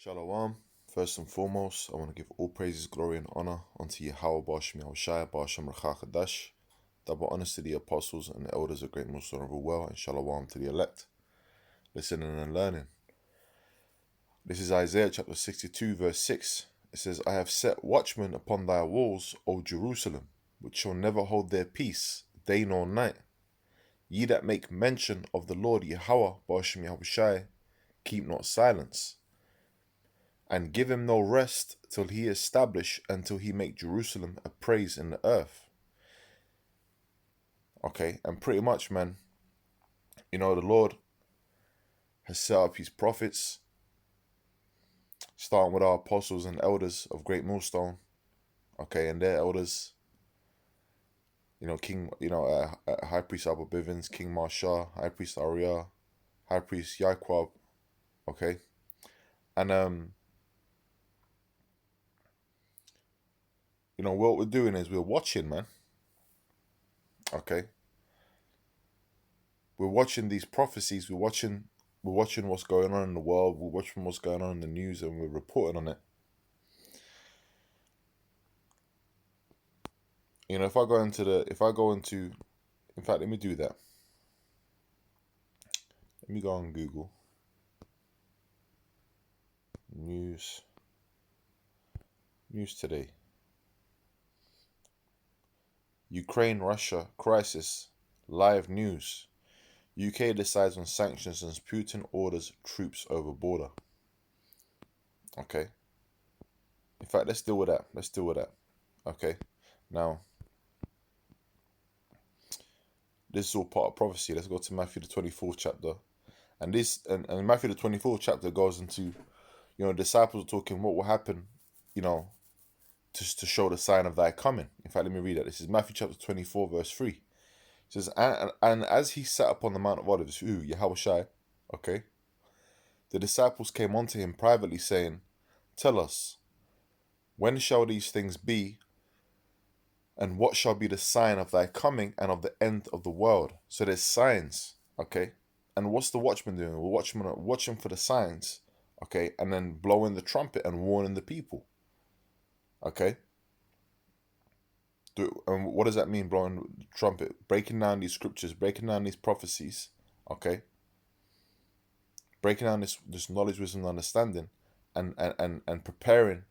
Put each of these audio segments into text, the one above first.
Shalom. First and foremost, I want to give all praises, glory, and honor unto Yahweh Ba'ashem Yahushai, Ba'ashem Rachah Chadash. Double honors to the apostles and the elders of Great Most Honorable Well, and Shalom to the elect, listening and learning. This is Isaiah chapter 62, verse 6. It says, I have set watchmen upon thy walls, O Jerusalem, which shall never hold their peace, day nor night. Ye that make mention of the Lord Yahweh Ba'ashem Yahushai, keep not silence. And give him no rest till he establish and till he make Jerusalem a praise in the earth. Okay, and pretty much, man, the Lord has set up his prophets, starting with our apostles and elders of Great Millstone, okay, and their elders, High Priest Abba Bivens, King Marsha, High Priest Arya, High Priest Yaquab, okay, and what we're doing is we're watching, man. Okay. We're watching these prophecies, we're watching what's going on in the world, we're watching what's going on in the news, and we're reporting on it. In fact, let me do that. Let me go on Google. News today. Ukraine, Russia, crisis, live news. UK decides on sanctions as Putin orders troops over border. Okay. In fact, let's deal with that. Okay. Now, this is all part of prophecy. Let's go to Matthew the 24th chapter. And Matthew the 24th chapter goes into, disciples are talking what will happen, just to show the sign of thy coming. In fact, let me read that. This is Matthew chapter 24, verse 3. It says, and as he sat upon the Mount of Olives, Yahushai, okay, the disciples came unto him privately, saying, tell us, when shall these things be, and what shall be the sign of thy coming and of the end of the world? So there's signs, okay? And what's the watchman doing? We're watching for the signs, okay? And then blowing the trumpet and warning the people, okay? And what does that mean, blowing the trumpet? Breaking down these scriptures, breaking down these prophecies, okay? Breaking down this knowledge, wisdom, and understanding, and preparing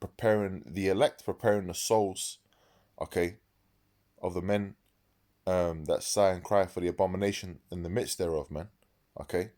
the elect, preparing the souls, okay, of the men that sigh and cry for the abomination in the midst thereof, man, okay?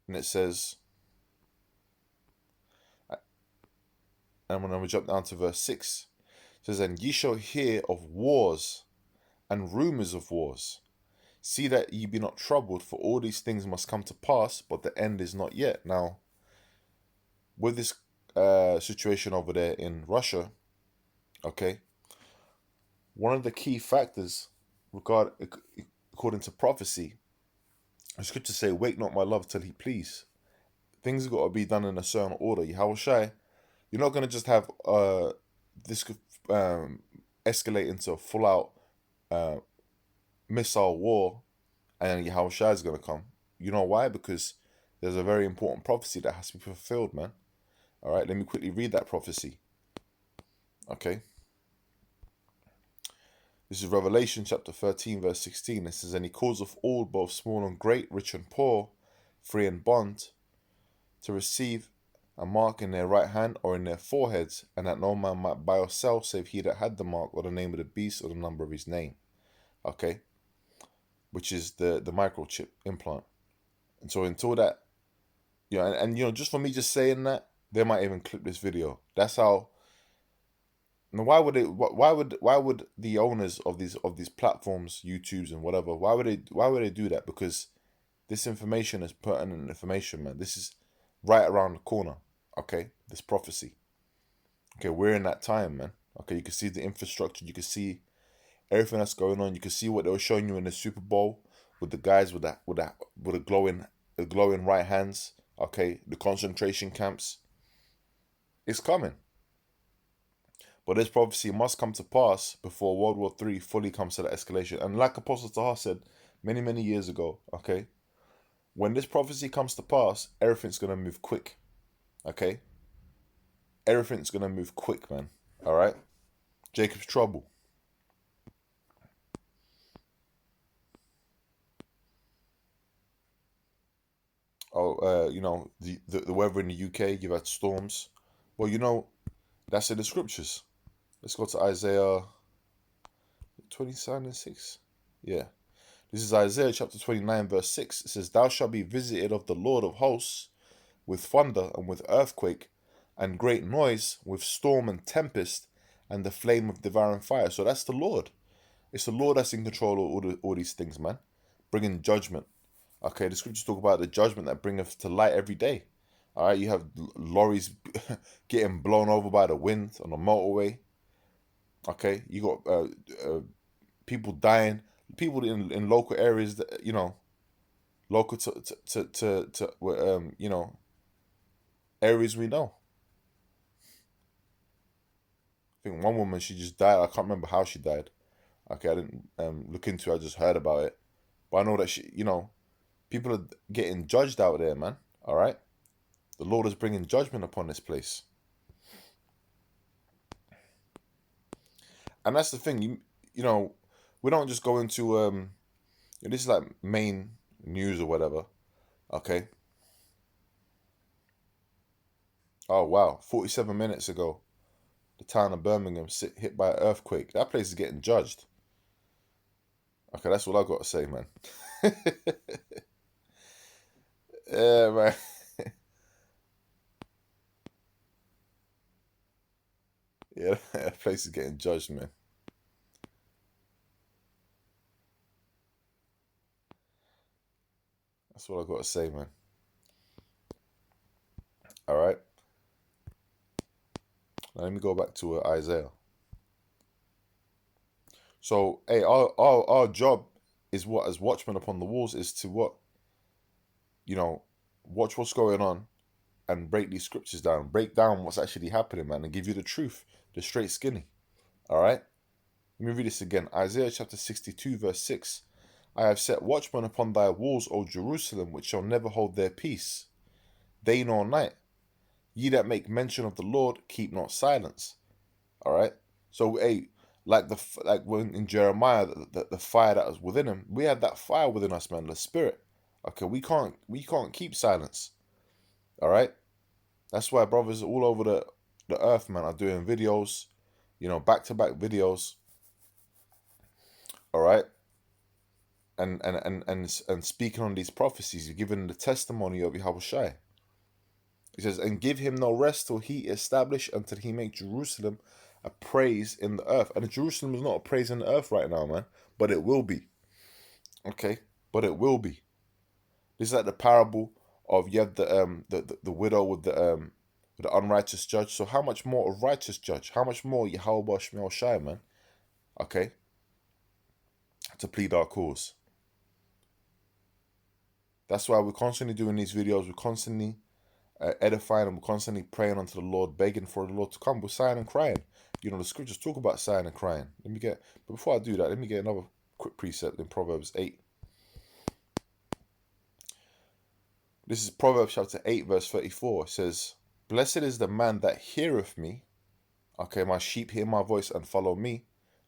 And it says, and when we jump down to verse 6, it says, and ye shall hear of wars and rumors of wars. See that ye be not troubled, for all these things must come to pass, but the end is not yet. Now, with this situation over there in Russia, okay, one of the key factors according to prophecy, the scriptures say, wait not my love till he please. Things have got to be done in a certain order. Yahushai, you're not going to just have this escalate into a full-out missile war and Yahushai is going to come. You know why? Because there's a very important prophecy that has to be fulfilled, man. All right, let me quickly read that prophecy. Okay. This is Revelation chapter 13, verse 16. It says, and he calls of all, both small and great, rich and poor, free and bond, to receive a mark in their right hand or in their foreheads, and that no man might buy or sell save he that had the mark or the name of the beast or the number of his name. Okay. Which is the microchip implant. And so until that, just for me just saying that, they might even clip this video. That's how. Now, why would the owners of these platforms, YouTubes and whatever, why would they do that? Because this information is pertinent information, man. This is right around the corner. Okay, this prophecy. Okay, we're in that time, man. Okay, you can see the infrastructure, you can see everything that's going on. You can see what they were showing you in the Super Bowl with the guys with the glowing right hands. Okay, the concentration camps. It's coming. But this prophecy must come to pass before World War III fully comes to that escalation. And like Apostle Tahar said many, many years ago, okay, When this prophecy comes to pass, everything's gonna move quick. Okay? Everything's gonna move quick, man. Alright? Jacob's trouble. Oh, the weather in the UK, you've had storms. Well, that's in the scriptures. Let's go to Isaiah 27 and 6. Yeah. This is Isaiah chapter 29, verse 6. It says, Thou shalt be visited of the Lord of hosts with thunder and with earthquake and great noise, with storm and tempest and the flame of devouring fire. So that's the Lord. It's the Lord that's in control of all these things, man. Bringing judgment. Okay, the scriptures talk about the judgment that bringeth to light every day. All right, you have lorries getting blown over by the wind on the motorway. Okay, you got people dying, people in local areas that local to areas we know. I think one woman, she just died. I can't remember how she died. Okay, I didn't look into it. I just heard about it, but I know that people are getting judged out there, man. All right, the Lord is bringing judgment upon this place, and that's the thing. We don't just go into this is like main news or whatever. Okay. Oh wow, 47 minutes ago, the town of Birmingham hit by an earthquake. That place is getting judged. Okay, that's all I got to say, man. Yeah, man. Yeah, that place is getting judged, man. That's what I got to say, man. All right. Now let me go back to Isaiah. So, hey, our job is what, as watchmen upon the walls, is to what? Watch what's going on and break these scriptures down. Break down what's actually happening, man, and give you the truth, the straight skinny. All right? Let me read this again. Isaiah chapter 62, verse 6. I have set watchmen upon thy walls, O Jerusalem, which shall never hold their peace, day nor night. Ye that make mention of the Lord, keep not silence. All right. So, hey, like when in Jeremiah, the fire that was within him, we have that fire within us, man, the spirit. Okay, we can't keep silence. All right. That's why brothers all over the earth, man, are doing videos, back-to-back videos. All right. And speaking on these prophecies, you're giving the testimony of Yahushua. He says, and give him no rest till he establish, until he make Jerusalem a praise in the earth. And Jerusalem is not a praise in the earth right now, man, but it will be. Okay, but it will be. This is like the parable of you have the widow with the unrighteous judge. So how much more a righteous judge? How much more Yahweh Shemel Shai, man? Okay, to plead our cause. That's why we're constantly doing these videos. We're constantly edifying and we're constantly praying unto the Lord, begging for the Lord to come. We're sighing and crying. The scriptures talk about sighing and crying. But before I do that, let me get another quick precept in Proverbs 8. This is Proverbs chapter 8, verse 34. It says, Blessed is the man that heareth me. Okay, my sheep hear my voice and follow me.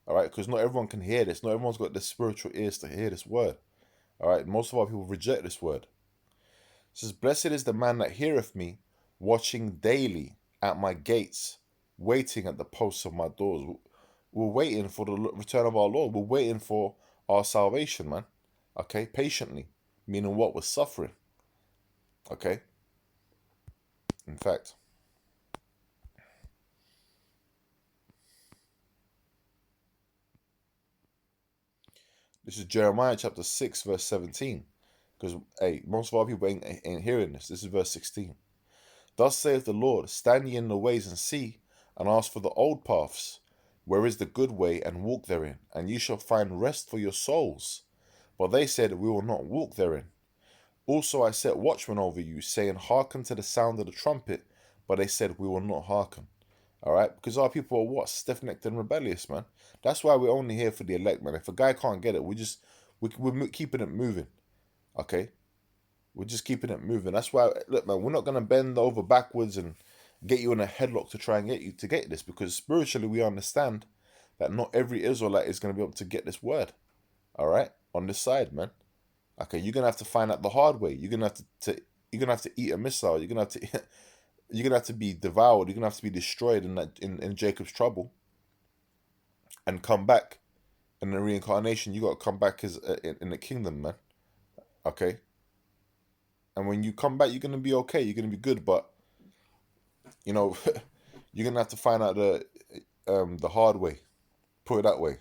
All right, because not everyone can hear this. Not everyone's got the spiritual ears to hear this word. All right, most of our people reject this word. It says, Blessed is the man that heareth me, watching daily at my gates, waiting at the posts of my doors. We're waiting for the return of our Lord. We're waiting for our salvation, man. Okay, patiently. Meaning what? We're suffering. Okay. In fact, this is Jeremiah chapter 6, verse 17. Because, hey, most of our people ain't hearing this. This is verse 16. Thus saith the Lord, stand ye in the ways and see, and ask for the old paths, where is the good way, and walk therein, and ye shall find rest for your souls. But they said, we will not walk therein. Also I set watchmen over you, saying, hearken to the sound of the trumpet. But they said, we will not hearken. All right? Because our people are what? Stiff-necked and rebellious, man. That's why we're only here for the elect, man. If a guy can't get it, we're keeping it moving. Okay? We're just keeping it moving. That's why, look, man, we're not gonna bend over backwards and get you in a headlock to try and get you to get this, because spiritually we understand that not every Israelite is gonna be able to get this word. All right, on this side, man. Okay, you're gonna have to find out the hard way. You're gonna have you're gonna have to eat a missile. You're gonna have to you're gonna have to be devoured. You're gonna have to be destroyed in that in Jacob's trouble, and come back in the reincarnation. You got to come back as in the kingdom, man. Okay, and when you come back, you're gonna be okay. You're gonna be good, but you know, you're gonna have to find out the hard way. Put it that way.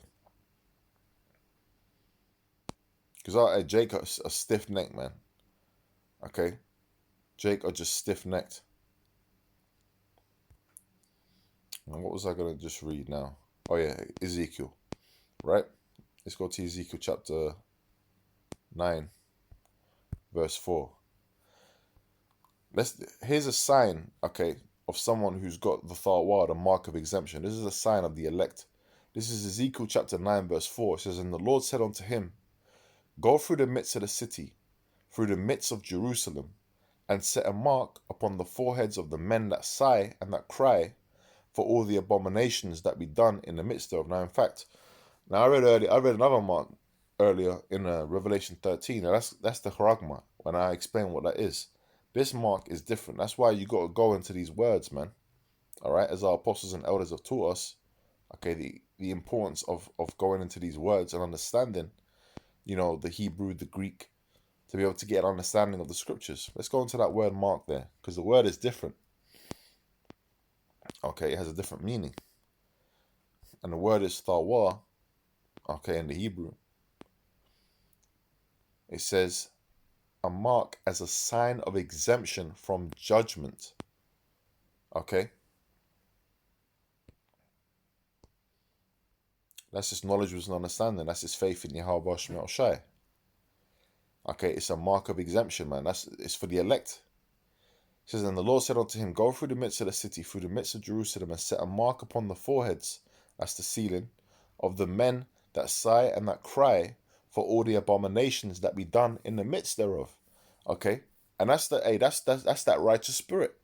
Because Jake a stiff neck, man. Okay, Jake are just stiff necked. And what was I gonna just read now? Oh yeah, Ezekiel, right? Let's go to Ezekiel chapter 9, verse 4. Here's a sign, okay, of someone who's got the Tharwa, the mark of exemption. This is a sign of the elect. This is Ezekiel chapter 9, verse 4. It says, "And the Lord said unto him, Go through the midst of the city, through the midst of Jerusalem, and set a mark upon the foreheads of the men that sigh and that cry for all the abominations that be done in the midst thereof." Now, in fact, I read another mark earlier in Revelation 13. Now, that's the charagma, when I explain what that is. This mark is different. That's why you got to go into these words, man. All right, as our apostles and elders have taught us, okay, the importance of going into these words and understanding, you know, the Hebrew, the Greek, to be able to get an understanding of the scriptures. Let's go into that word mark there, because the word is different. Okay, it has a different meaning. And the word is thawa, okay, in the Hebrew. It says, a mark as a sign of exemption from judgment. Okay? That's his knowledge and understanding. That's his faith in Yahweh Shemel Shai. Okay, it's a mark of exemption, man. It's for the elect. It says, "And the Lord said unto him, Go through the midst of the city, through the midst of Jerusalem, and set a mark upon the foreheads," that's the ceiling, "of the men that sigh and that cry for all the abominations that be done in the midst thereof." Okay? And that's that righteous spirit.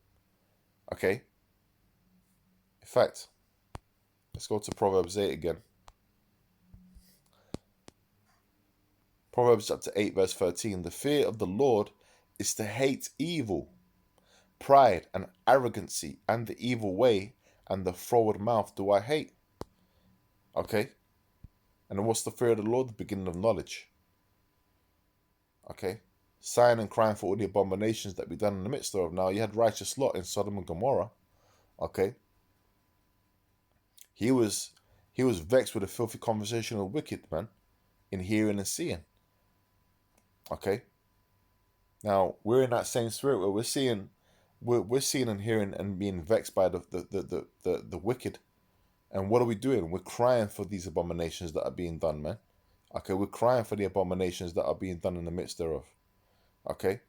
Okay? In fact, let's go to Proverbs 8 again. Proverbs chapter 8, verse 13. "The fear of the Lord is to hate evil, pride and arrogancy, and the evil way, and the froward mouth do I hate." Okay? And then what's the fear of the Lord? The beginning of knowledge. Okay? Sighing and crying for all the abominations that be done in the midst thereof. Now, you had righteous Lot in Sodom and Gomorrah. Okay? He was vexed with a filthy conversation of wicked, man, in hearing and seeing. Okay? Now, we're in that same spirit where we're seeing and hearing and being vexed by the wicked. And what are we doing? We're crying for these abominations that are being done, man. Okay, we're crying for the abominations that are being done in the midst thereof. Okay?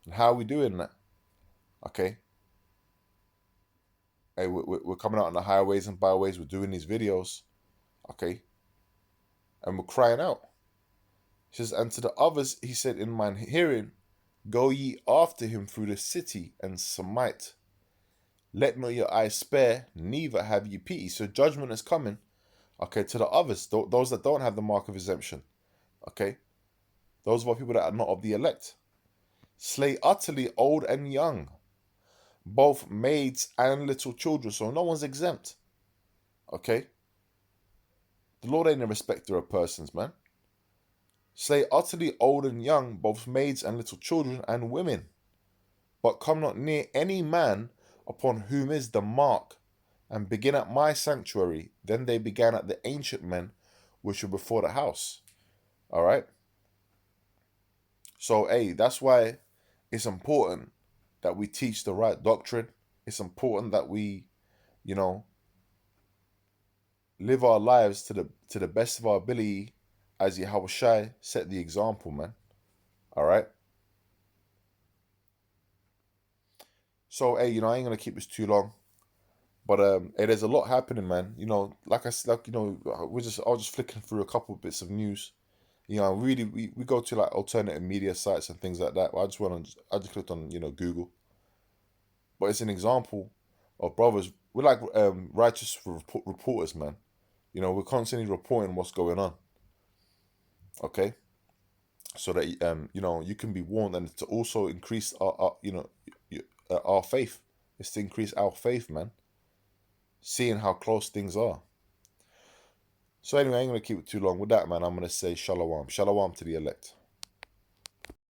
And how are we doing that? Okay? Hey, we're coming out on the highways and byways, we're doing these videos. Okay? And we're crying out. He says, "And to the others, he said, in mine hearing, Go ye after him through the city and smite. Let not your eyes spare, neither have ye pity." So judgment is coming, okay, to the others, those that don't have the mark of exemption. Okay? Those are people that are not of the elect. "Slay utterly old and young, both maids and little children." So no one's exempt. Okay? The Lord ain't a respecter of persons, man. "Slay utterly old and young, both maids and little children and women. But come not near any man upon whom is the mark, and begin at my sanctuary." Then they began at the ancient men which were before the house. All right? So, hey, that's why it's important that we teach the right doctrine. It's important that we, you know, live our lives to the best of our ability, as Yahweh Shai set the example, man. All right? So, hey, I ain't gonna keep this too long, but hey, there's a lot happening, man. Like I said, I was just flicking through a couple of bits of news, You know, really, we go to like alternative media sites and things like that. I just clicked on, Google. But it's an example of brothers. We're like righteous reporters, man. You know, we're constantly reporting what's going on. Okay, so that you can be warned, and to also increase our faith. It's to increase our faith, man. Seeing how close things are. So anyway, I ain't gonna keep it too long with that, man. I'm gonna say shalom, shalom to the elect.